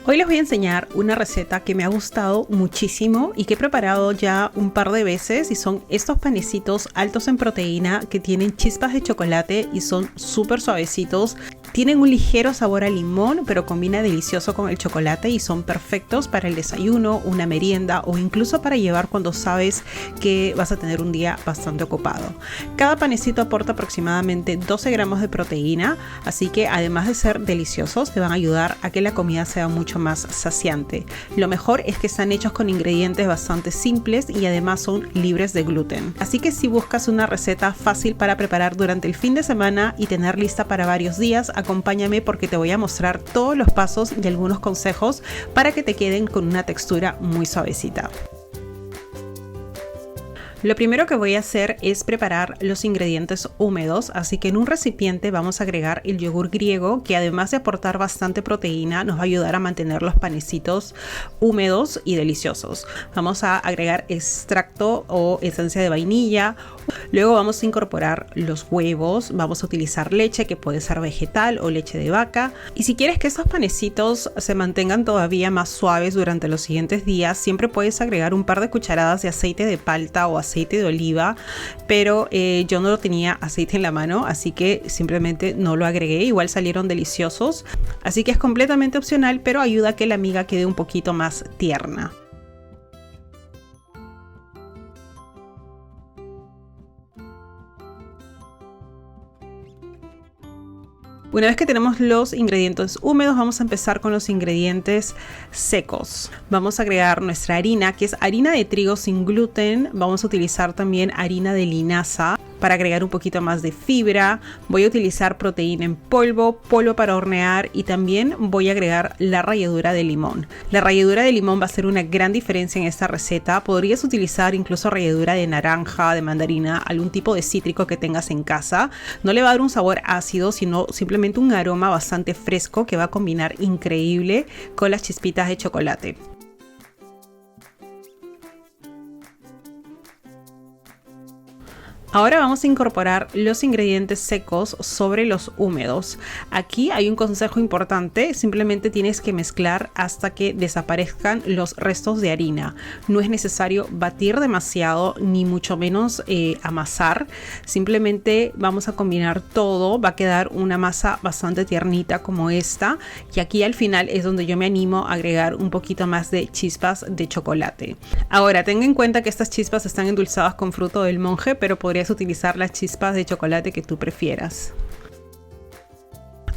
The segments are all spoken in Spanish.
Hoy les voy a enseñar una receta que me ha gustado muchísimo y que he preparado ya un par de veces, y son estos panecitos altos en proteína que tienen chispas de chocolate y son súper suavecitos. Tienen un ligero sabor a limón, pero combina delicioso con el chocolate y son perfectos para el desayuno, una merienda o incluso para llevar cuando sabes que vas a tener un día bastante ocupado. Cada panecito aporta aproximadamente 12 gramos de proteína, así que además de ser deliciosos, te van a ayudar a que la comida sea mucho más saciante. Lo mejor es que están hechos con ingredientes bastante simples y además son libres de gluten. Así que si buscas una receta fácil para preparar durante el fin de semana y tener lista para varios días, acompáñame porque te voy a mostrar todos los pasos y algunos consejos para que te queden con una textura muy suavecita. Lo primero que voy a hacer es preparar los ingredientes húmedos, así que en un recipiente vamos a agregar el yogur griego, que además de aportar bastante proteína nos va a ayudar a mantener los panecitos húmedos y deliciosos. Vamos a agregar extracto o esencia de vainilla. Luego vamos a incorporar los huevos, vamos a utilizar leche que puede ser vegetal o leche de vaca. Y si quieres que estos panecitos se mantengan todavía más suaves durante los siguientes días, siempre puedes agregar un par de cucharadas de aceite de palta o aceite de oliva, pero yo no lo tenía aceite en la mano, así que simplemente no lo agregué. Igual salieron deliciosos, así que es completamente opcional, pero ayuda a que la miga quede un poquito más tierna. Una vez que tenemos los ingredientes húmedos, vamos a empezar con los ingredientes secos. Vamos a agregar nuestra harina, que es harina de trigo sin gluten. Vamos a utilizar también harina de linaza para agregar un poquito más de fibra. Voy a utilizar proteína en polvo, polvo para hornear, y también voy a agregar la ralladura de limón. La ralladura de limón va a hacer una gran diferencia en esta receta. Podrías utilizar incluso ralladura de naranja, de mandarina, algún tipo de cítrico que tengas en casa. No le va a dar un sabor ácido, sino simplemente un aroma bastante fresco que va a combinar increíble con las chispitas de chocolate. Ahora vamos a incorporar los ingredientes secos sobre los húmedos. Aquí hay un consejo importante: simplemente tienes que mezclar hasta que desaparezcan los restos de harina. No es necesario batir demasiado, ni mucho menos amasar. Simplemente vamos a combinar todo, va a quedar una masa bastante tiernita como esta. Y aquí al final es donde yo me animo a agregar un poquito más de chispas de chocolate. Ahora, ten en cuenta que estas chispas están endulzadas con fruto del monje, pero podrías utilizar las chispas de chocolate que tú prefieras.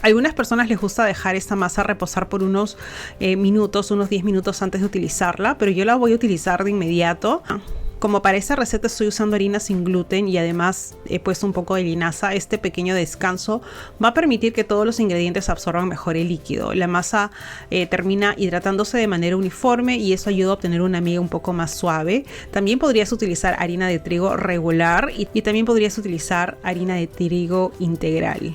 A algunas personas les gusta dejar esta masa reposar por unos minutos, unos 10 minutos antes de utilizarla, pero yo la voy a utilizar de inmediato. Como para esta receta estoy usando harina sin gluten y además he puesto un poco de linaza, este pequeño descanso va a permitir que todos los ingredientes absorban mejor el líquido. La masa termina hidratándose de manera uniforme y eso ayuda a obtener una miga un poco más suave. También podrías utilizar harina de trigo regular y también podrías utilizar harina de trigo integral.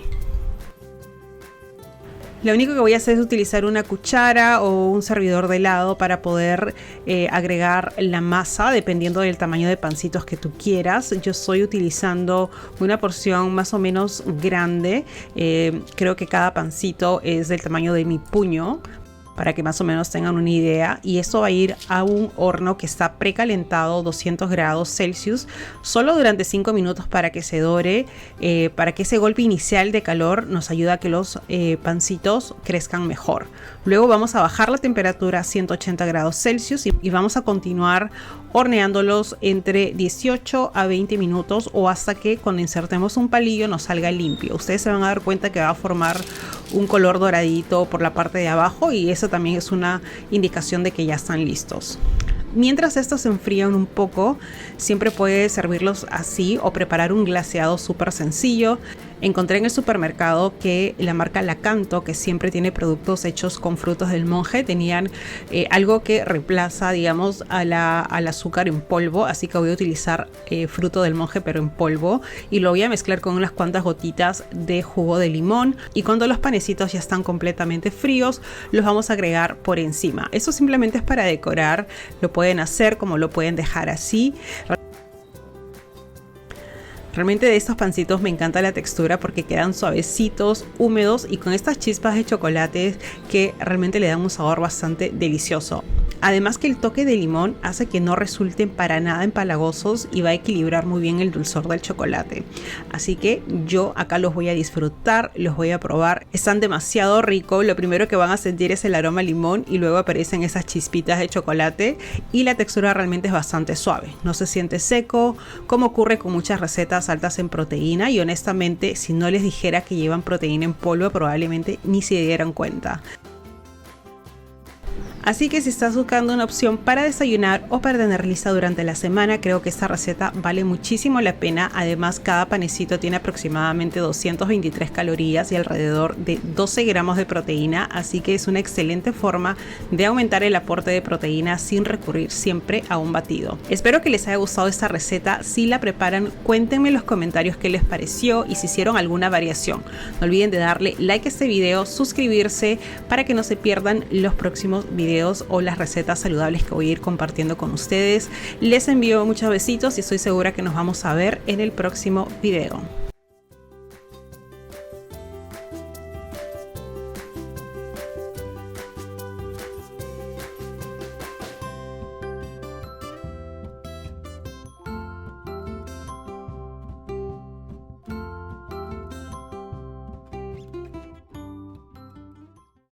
Lo único que voy a hacer es utilizar una cuchara o un servidor de helado para poder agregar la masa dependiendo del tamaño de pancitos que tú quieras. Yo estoy utilizando una porción más o menos grande. Creo que cada pancito es del tamaño de mi puño, para que más o menos tengan una idea, y esto va a ir a un horno que está precalentado 200 grados Celsius solo durante 5 minutos para que se dore, para que ese golpe inicial de calor nos ayude a que los pancitos crezcan mejor. Luego vamos a bajar la temperatura a 180 grados Celsius y vamos a continuar horneándolos entre 18 a 20 minutos o hasta que cuando insertemos un palillo nos salga limpio. Ustedes se van a dar cuenta que va a formar un color doradito por la parte de abajo y eso también es una indicación de que ya están listos. Mientras estos se enfrían un poco, siempre puedes servirlos así o preparar un glaseado súper sencillo. Encontré en el supermercado que la marca Lakanto, que siempre tiene productos hechos con frutos del monje, tenían algo que reemplaza, digamos, al azúcar en polvo. Así que voy a utilizar fruto del monje pero en polvo y lo voy a mezclar con unas cuantas gotitas de jugo de limón. Y cuando los panecitos ya están completamente fríos, los vamos a agregar por encima. Eso simplemente es para decorar. Lo pueden hacer como lo pueden dejar así. Realmente de estos pancitos me encanta la textura porque quedan suavecitos, húmedos y con estas chispas de chocolate que realmente le dan un sabor bastante delicioso. Además que el toque de limón hace que no resulten para nada empalagosos y va a equilibrar muy bien el dulzor del chocolate. Así que yo acá los voy a disfrutar, los voy a probar. Están demasiado ricos. Lo primero que van a sentir es el aroma a limón y luego aparecen esas chispitas de chocolate y la textura realmente es bastante suave. No se siente seco, como ocurre con muchas recetas altas en proteína, y honestamente si no les dijera que llevan proteína en polvo probablemente ni se dieran cuenta. Así que si estás buscando una opción para desayunar o para tener lista durante la semana, creo que esta receta vale muchísimo la pena. Además, cada panecito tiene aproximadamente 223 calorías y alrededor de 12 gramos de proteína, así que es una excelente forma de aumentar el aporte de proteína sin recurrir siempre a un batido. Espero que les haya gustado esta receta. Si la preparan, cuéntenme en los comentarios qué les pareció y si hicieron alguna variación. No olviden de darle like a este video, suscribirse para que no se pierdan los próximos videos o las recetas saludables que voy a ir compartiendo con ustedes. Les envío muchos besitos y estoy segura que nos vamos a ver en el próximo video.